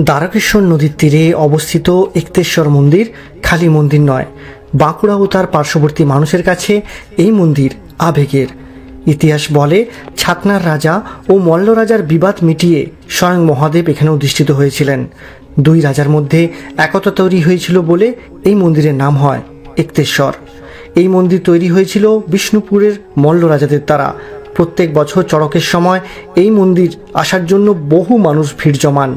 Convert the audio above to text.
দ্বারকেশ্বর নদীর তীরে অবস্থিত এক্তেশ্বর মন্দির খালি মন্দির নয়, বাঁকুড়া ও তার পার্শ্ববর্তী মানুষের কাছে এই মন্দির আবেগের। ইতিহাস বলে, ছাতনার রাজা ও মল্ল রাজার বিবাদ মিটিয়ে স্বয়ং মহাদেব এখানে অধিষ্ঠিত হয়েছিলেন। দুই রাজার মধ্যে একতা তৈরি হয়েছিল বলে এই মন্দিরের নাম হয় এক্তেশ্বর। এই মন্দির তৈরি হয়েছিল বিষ্ণুপুরের মল্ল রাজাদের দ্বারা। প্রত্যেক বছর চড়কের সময় এই মন্দির আসার জন্য বহু মানুষ ভিড় জমান।